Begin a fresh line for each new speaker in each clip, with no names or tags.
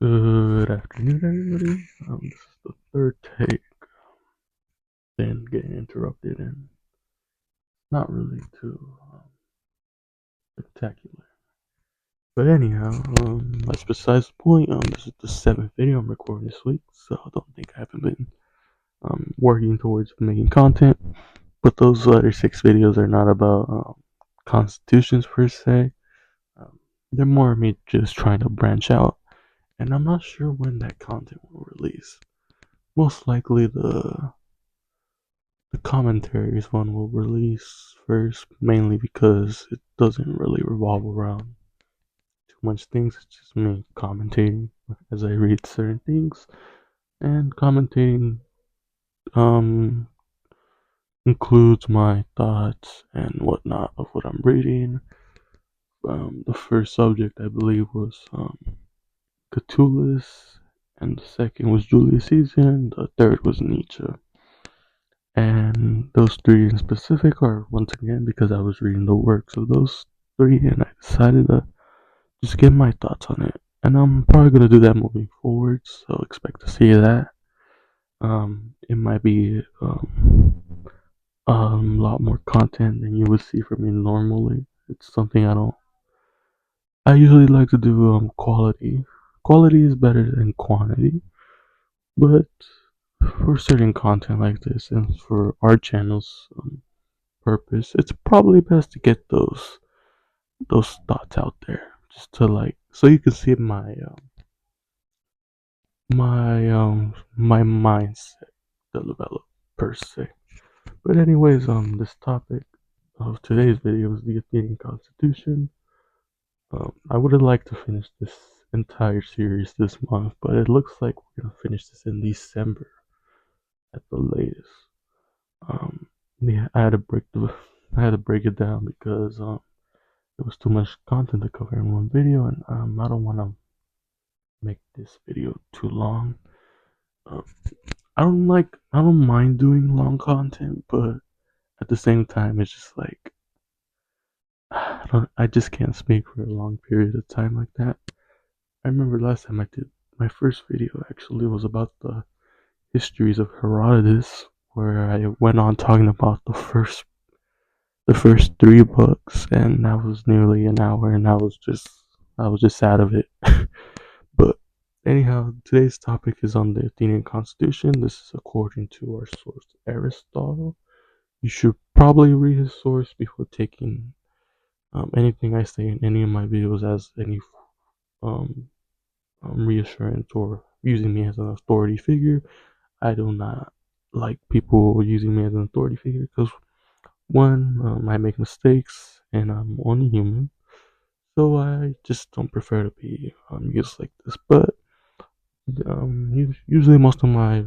Good afternoon, everybody. This is the third take, then getting interrupted, and not really too spectacular. But anyhow, that's besides the point. This is the seventh video I'm recording this week, so I don't think I haven't been working towards making content. But those other six videos are not about constitutions per se. Um, they're more me just trying to branch out, and I'm not sure when that content will release. Most likely the commentaries one will release first, mainly because it doesn't really revolve around too much things. It's just me commentating as I read certain things, and commentating um includes my thoughts and whatnot of what I'm reading. The first subject I believe was Catullus, and the second was Julius Caesar, and the third was Nietzsche. And those three in specific are, once again, because I was reading the works of those three and I decided to just get my thoughts on it. And I'm probably going to do that moving forward, so expect to see that. It might be a lot more content than you would see from me normally. It's something I usually like to do quality. Quality is better than quantity, but for certain content like this and for our channel's purpose, it's probably best to get those thoughts out there, just to like, so you can see my mindset develop per se. But anyways, this topic of today's video is the Athenian Constitution. I would have liked to finish this entire series this month, but it looks like we're gonna finish this in December at the latest. Yeah, I had to break it down because it was too much content to cover in one video, and I don't want to make this video too long. Uh, I don't mind doing long content, but at the same time, it's just like I just can't speak for a long period of time like that. I remember last time I did my first video actually was about the histories of Herodotus, where I went on talking about the first three books, and that was nearly an hour, and I was just out of it. But anyhow, today's topic is on the Athenian Constitution. This is according to our source Aristotle. You should probably read his source before taking anything I say in any of my videos as any um, reassurance or using me as an authority figure. I do not like people using me as an authority figure because one, I make mistakes and I'm only human, so I just don't prefer to be used like this. But usually most of my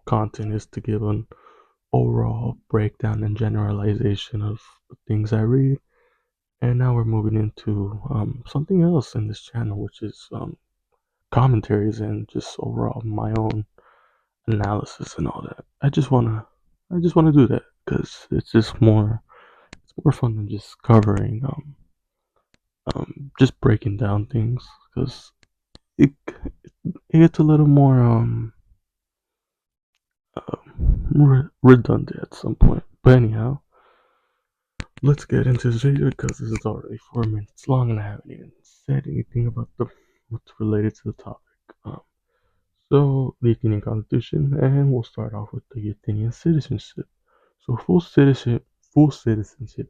content is to give an overall breakdown and generalization of the things I read. And now we're moving into something else in this channel, which is commentaries and just overall my own analysis and all that. I just wanna do that because it's more fun than just covering just breaking down things because it it gets a little more redundant at some point. But anyhow, let's get into this video because this is already 4 minutes long and I haven't even said anything about the what's related to the topic. So the Athenian Constitution, and we'll start off with the Athenian citizenship. So full citizenship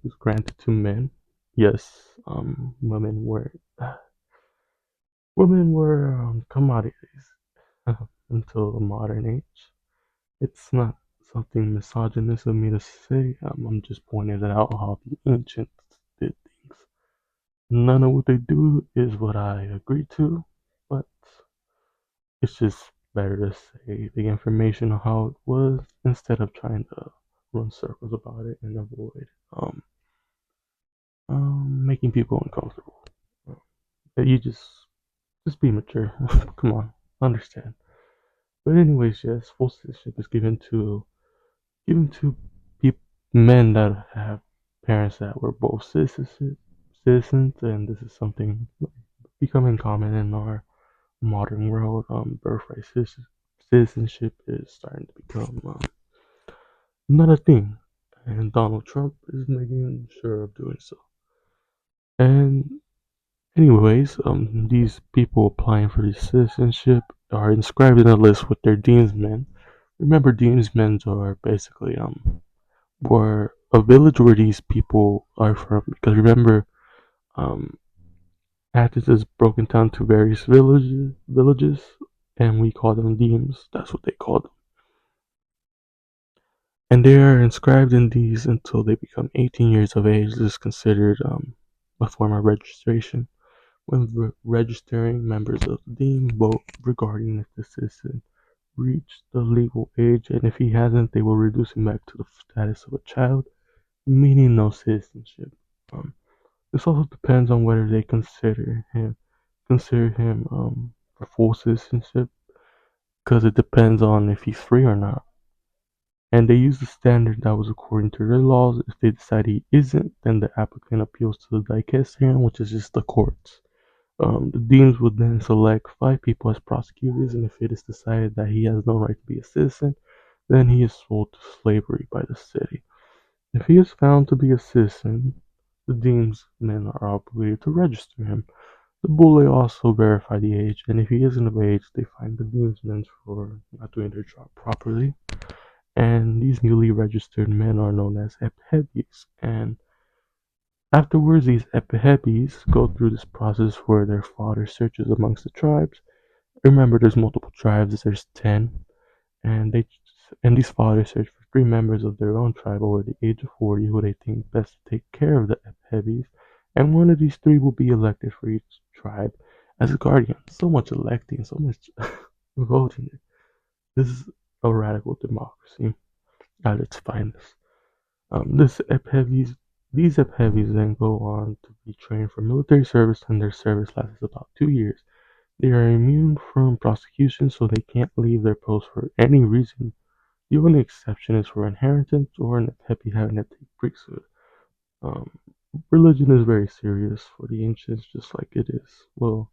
is granted to men. Yes, women were commodities until the modern age. It's not something misogynist of me to say. I'm just pointing out how the ancients did things. None of what they do is what I agree to, but it's just better to say the information of how it was instead of trying to run circles about it and avoid making people uncomfortable. You just be mature. Come on, understand. But anyways, yes, full citizenship is given to men that have parents that were both citizens, and this is something becoming common in our modern world. Birthright citizenship is starting to become not a thing, and Donald Trump is making sure of doing so. And anyways, these people applying for this citizenship are inscribed in a list with their demesmen. Remember, demesmen are basically where a village where these people are from. Because remember, um, Athens is broken down to various villages, and we call them demes. That's what they call them. And they are inscribed in these until they become 18 years of age. This is considered a form of registration. When registering, members of the deme vote regarding if the citizen reached the legal age, and if he hasn't, they will reduce him back to the status of a child, meaning no citizenship. Um, this also depends on whether they consider him for full citizenship, because it depends on if he's free or not. And they use the standard that was according to their laws. If they decide he isn't, then the applicant appeals to the dicasterion, which is just the courts. The deans would then select 5 people as prosecutors, and if it is decided that he has no right to be a citizen, then he is sold to slavery by the city. If he is found to be a citizen, the dean's men are obligated to register him. The Boule also verify the age, and if he isn't of age, they fine the dean's men for not doing their job properly. And these newly registered men are known as ephebes, and afterwards, these epihebes go through this process where their father searches amongst the tribes. Remember, there's multiple tribes. There's 10, and these fathers search for 3 members of their own tribe over the age of 40 who they think best to take care of the epihebes, and one of these 3 will be elected for each tribe as a guardian. So much electing, so much voting. This is a radical democracy at its finest. This these Ephevis then go on to be trained for military service, and their service lasts about 2 years. They are immune from prosecution, so they can't leave their post for any reason. The only exception is for inheritance or an Ephebi having to take priesthood. Um, Religion is very serious for the ancients, just like it is. Well,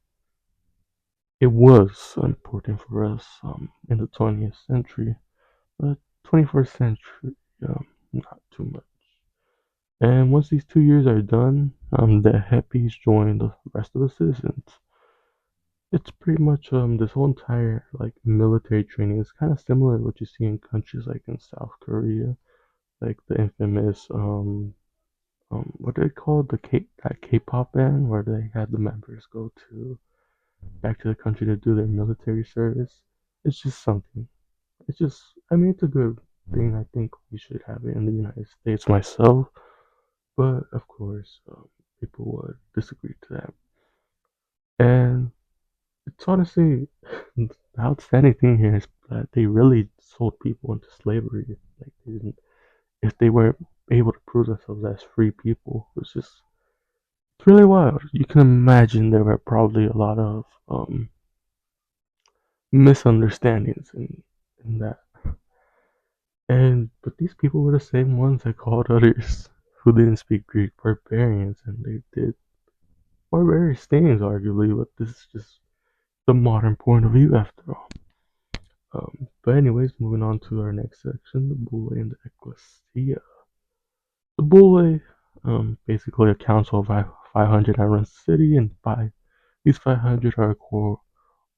it was important for us in the 20th century, but 21st century, not too much. And once these 2 years are done, the Heppies join the rest of the citizens. It's pretty much this whole entire like military training is kind of similar to what you see in countries like in South Korea, like the infamous what do they call the K-pop band where they had the members go to back to the country to do their military service. It's just something. It's just I mean it's a good thing. I think we should have it in the United States myself. But of course, people would disagree to that. And it's honestly the outstanding thing here is that they really sold people into slavery. Like they didn't, if they weren't able to prove themselves as free people, it's really wild. You can imagine there were probably a lot of misunderstandings in that. And but these people were the same ones that called others who didn't speak Greek barbarians, and they did barbarian things arguably, but this is just the modern point of view after all. But anyways, moving on to our next section, the Boule and the Ecclesia. The Boule, basically a council of 500 that runs the city, and these 500 are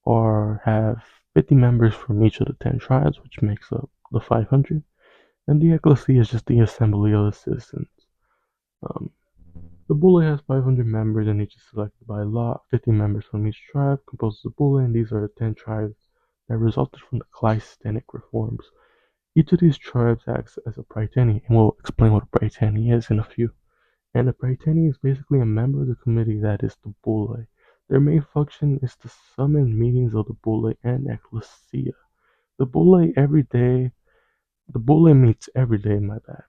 or have 50 members from each of the 10 tribes, which makes up the 500. And the Ecclesia is just the assembly of the citizens. Um, the Boule has 500 members, and each is selected by law. 50 members from each tribe composes the Boule, and these are the 10 tribes that resulted from the Cleisthenic reforms. Each of these tribes acts as a Prytany, and we'll explain what a Prytany is in a few. And a Prytany is basically a member of the committee that is the Boule. Their main function is to summon meetings of the Boule and Ecclesia. The Boule every day, the Boule meets every day, my bad,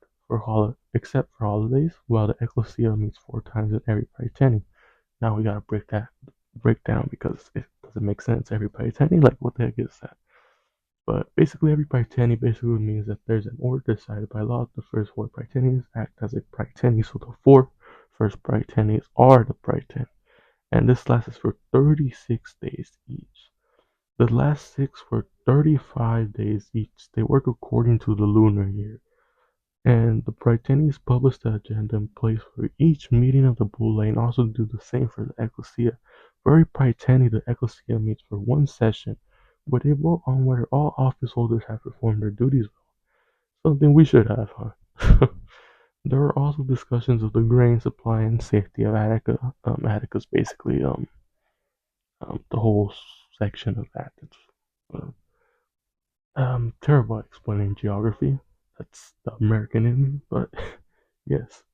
except for holidays, while the Ecclesia meets 4 times in every Prytany. Now we gotta break down because it doesn't make sense. Every Prytany, like what the heck is that? But basically, every Prytany basically means that there's an order decided by law. The first 4 Prytanies act as a Prytany, so the 4 first Prytanies are the Prytany. and this lasts for 36 days each. The last six were 35 days each. They work according to the lunar year. And the Prytanes publish the agenda in place for each meeting of the Boule and also do the same for the Ecclesia. For every Prytany, the Ecclesia meets for one session, where they vote on whether all office holders have performed their duties well. Something we should have, huh? There are also discussions of the grain supply and safety of Attica. Attica's basically the whole section of Athens. Uh, Terrible at explaining geography. That's the American in me, but yes.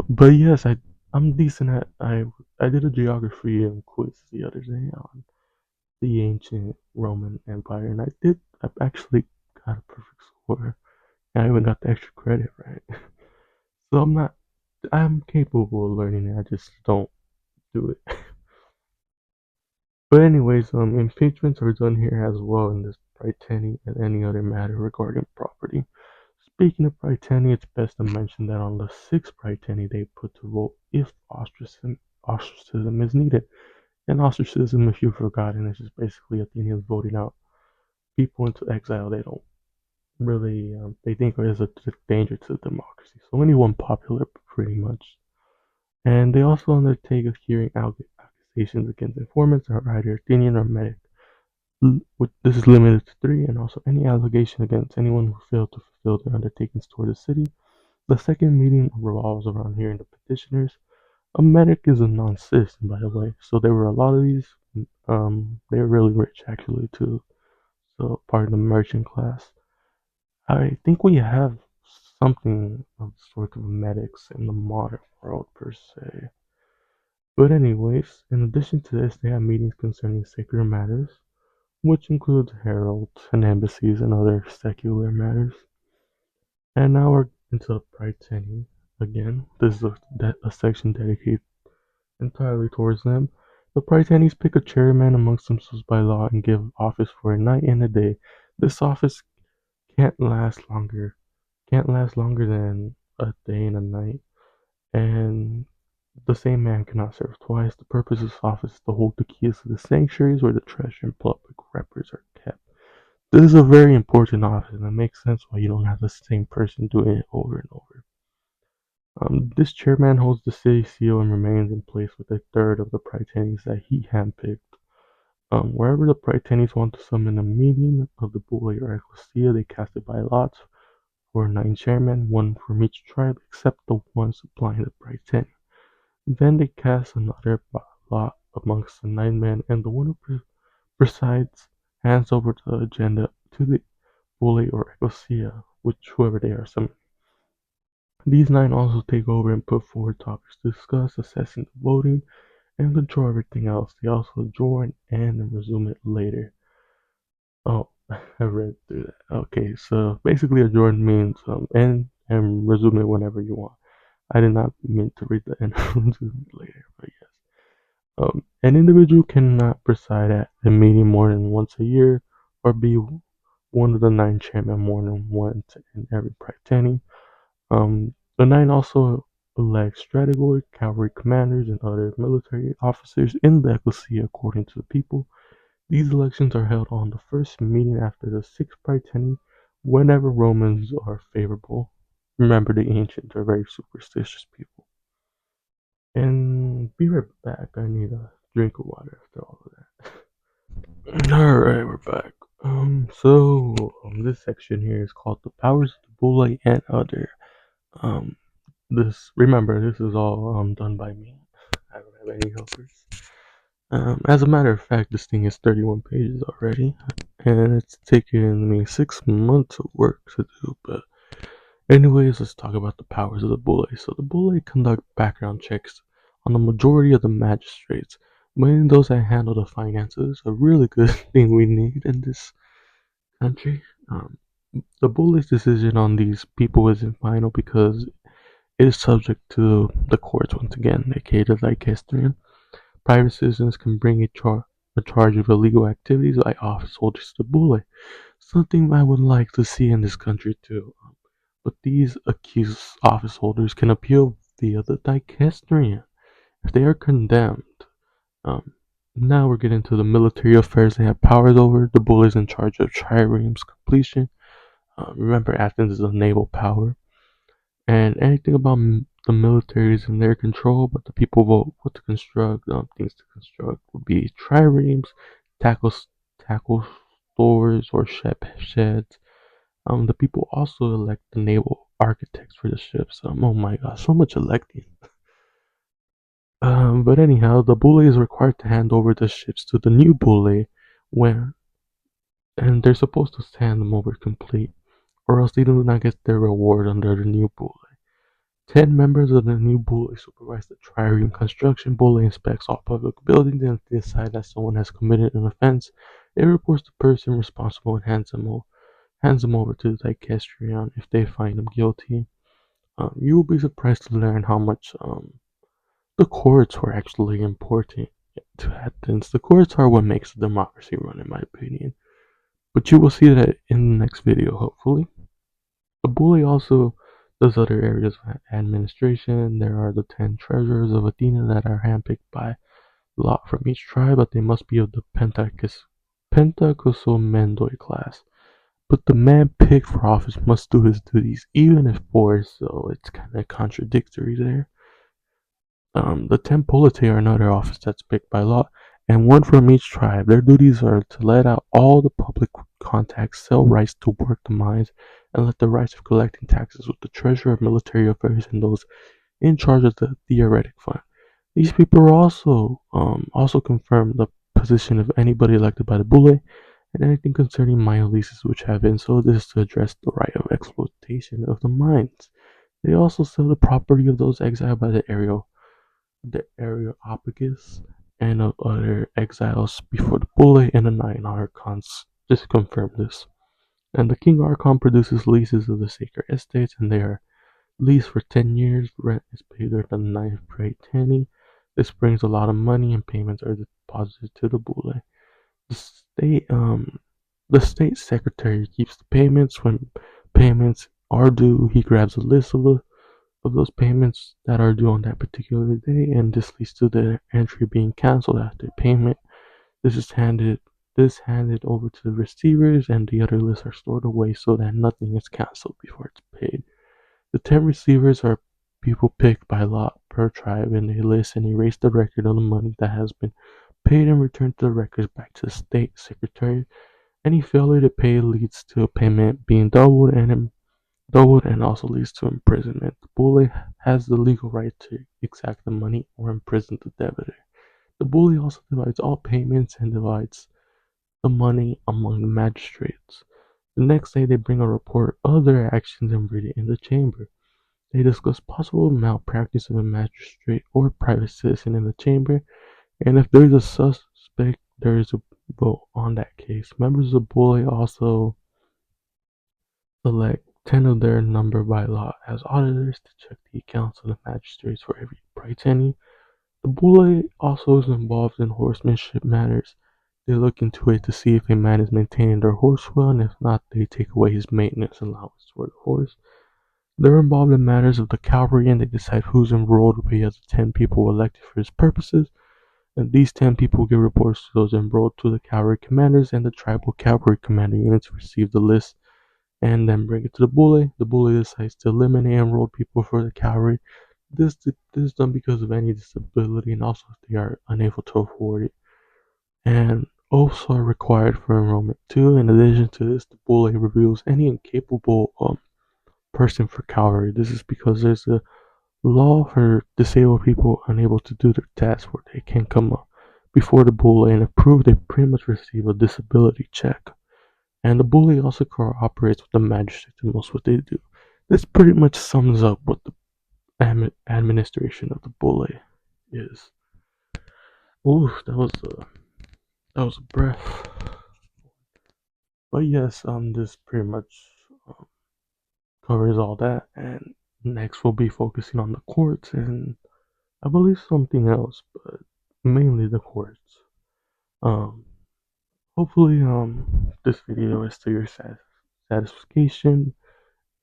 But yes, I'm decent at I did a geography quiz the other day on the ancient Roman Empire, and I actually got a perfect score. I even got the extra credit right. So I'm capable of learning it. I just don't do it. But anyways, impeachments are done here as well in this Prytany and any other matter regarding property. Speaking of Prytany, it's best to mention that on the sixth Prytany they put to vote if ostracism is needed. And ostracism, if you've forgotten, is just basically Athenians voting out people into exile they don't really they think is a danger to democracy. So anyone popular, pretty much. And they also undertake a hearing accusations against informants that are either Athenian or Medic. This is limited to three, and also any allegation against anyone who failed to fulfill their undertakings toward the city. The second meeting revolves around hearing the petitioners. A medic is a non-citizen, by the way, so there were a lot of these. They were really rich, actually, too. So part of the merchant class. I think we have something of the sort of medics in the modern world, per se. But anyways, in addition to this, they have meetings concerning sacred matters, which includes heralds and embassies and other secular matters. And now we're into Prytany again. This is a section dedicated entirely towards them. The Prytanes pick a chairman amongst themselves by law and give office for a night and a day. This office can't last longer than a day and a night, and the same man cannot serve twice. The purpose of this office is to hold the keys to the sanctuaries where the treasure and public records are kept. This is a very important office, and it makes sense why you don't have the same person doing it over and over. This chairman holds the city seal and remains in place with a third of the Prytanes that he handpicked. Wherever the Prytanes want to summon a meeting of the Boule or Ecclesia, they cast it by lots for 9 chairmen, one from each tribe except the one supplying the Prytany. Then they cast another lot amongst the 9 men, and the one who presides hands over the agenda to the Boule or Ecclesia, which whoever they are summoning. These 9 also take over and put forward topics to discuss, assessing the voting, and control everything else. They also adjourn and resume it later. Oh, I read through that. Okay, so basically adjourn means end and resume it whenever you want. I did not mean to read the end resume later, but yes. An individual cannot preside at a meeting more than once a year or be one of the 9 chairmen more than once in every Prytany. The 9 also elect strategoi, cavalry commanders, and other military officers in the ecclesia according to the people. These elections are held on the first meeting after the sixth Prytany, whenever Romans are favorable. Remember, the ancients are very superstitious people. And be right back. I need a drink of water after all of that. Alright, we're back. This section here is called the powers of the Boule and other. Um, this is all done by me. I don't have any helpers. As a matter of fact, this thing is 31 pages already, and it's taken me 6 months of work to do. But anyways, let's talk about the powers of the Boule. So the Boule conduct background checks on the majority of the magistrates, mainly those that handle the finances. A really good thing we need in this country. The Boule's decision on these people isn't final because it is subject to the courts once again, aka the Lycastrian. Private citizens can bring a charge of illegal activities by office holders to the Boule, something I would like to see in this country too. But these accused office holders can appeal via the Lycastrian. If they are condemned, Um, Now we're getting to the military affairs they have powers over. The Boule is in charge of triremes completion. Remember, Athens is a naval power, and anything about the military is in their control, but the people vote what to construct. Things to construct would be triremes, tackle tackle stores or sheds. The people also elect the naval architects for the ships. Oh my gosh, so much electing. But anyhow, the Boule is required to hand over the ships to the new Boule when, and they're supposed to hand them over complete, or else they do not get their reward under the new Boule. 10 members of the new Boule supervise the trireme construction. Boule inspects all public buildings, and if they decide that someone has committed an offense, it reports the person responsible and hands them over to the Dicastrian if they find them guilty. You will be surprised to learn how much the courts were actually important to Athens. The courts are what makes a democracy run, in my opinion. But you will see that in the next video, hopefully. The Boule also does other areas of administration. There are the 10 treasurers of Athena that are handpicked by lot from each tribe, but they must be of the Pentacosomendoi class. But the man picked for office must do his duties, even if forced, so it's kind of contradictory there. The Tempolite are another office that's picked by lot, and one from each tribe. Their duties are to let out all the public contacts, sell rights to work the mines, and let the rights of collecting taxes with the treasurer of military affairs and those in charge of the theoretic fund. These people are also confirm the position of anybody elected by the Boule and anything concerning mine leases which have been sold. This is to address the right of exploitation of the mines. They also sell the property of those exiled by the Areopagus and of other exiles before the Boule and the 9 archons. Just confirm this. And the King Archon produces leases of the sacred estates, and they are leased for 10 years. Rent is paid during the 9th Praetani. This brings a lot of money, and payments are deposited to the Boule. The the state secretary keeps the payments. When payments are due, he grabs a list of those payments that are due on that particular day, and this leads to the entry being canceled after payment. This is handed over to the receivers, and the other lists are stored away so that nothing is canceled before it's paid. The 10 receivers are people picked by lot per tribe, and they list and erase the record of the money that has been paid and return the records back to the state secretary. Any failure to pay leads to a payment being doubled and also leads to imprisonment. The Boule has the legal right to exact the money or imprison the debtor. The Boule also divides all payments and divides the money among the magistrates. The next day they bring a report of their actions and read it in the chamber. They discuss possible malpractice of a magistrate or private citizen in the chamber, and if there is a suspect, there is a vote on that case. Members of the Boule also select 10 of their number by lot as auditors to check the accounts of the magistrates for every prytany. The Boule also is involved in horsemanship matters. They look into it to see if a man is maintaining their horse well, and if not, they take away his maintenance allowance for the horse. They're involved in matters of the cavalry, and they decide who's enrolled will be as the 10 people elected for his purposes. And these 10 people give reports to those enrolled to the cavalry commanders, and the tribal cavalry commander units receive the list and then bring it to the Boule. The Boule decides to eliminate enrolled people for the cavalry. This is done because of any disability, and also if they are unable to afford it. And oaths are required for enrollment too. In addition to this, the Boule reviews any incapable person for cavalry. This is because there's a law for disabled people unable to do their tasks where they can come up before the Boule and approve they pretty much receive a disability check. And the Boule also cooperates with the magistrate in most what they do. This pretty much sums up what the administration of the Boule is. Ooh, that was a breath. But yes, this pretty much um, covers all that. And next we'll be focusing on the courts and I believe something else, but mainly the courts. Um, Hopefully, this video is to your satisfaction,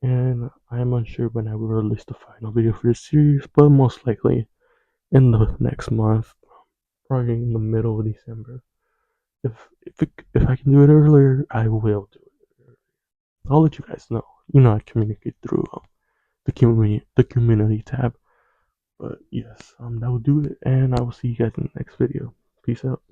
and I'm unsure when I will release the final video for this series, but most likely in the next month. probably in the middle of December. If I can do it earlier, I will do it. I'll let you guys know. I communicate through the community tab. But yes, that will do it, and I will see you guys in the next video. Peace out.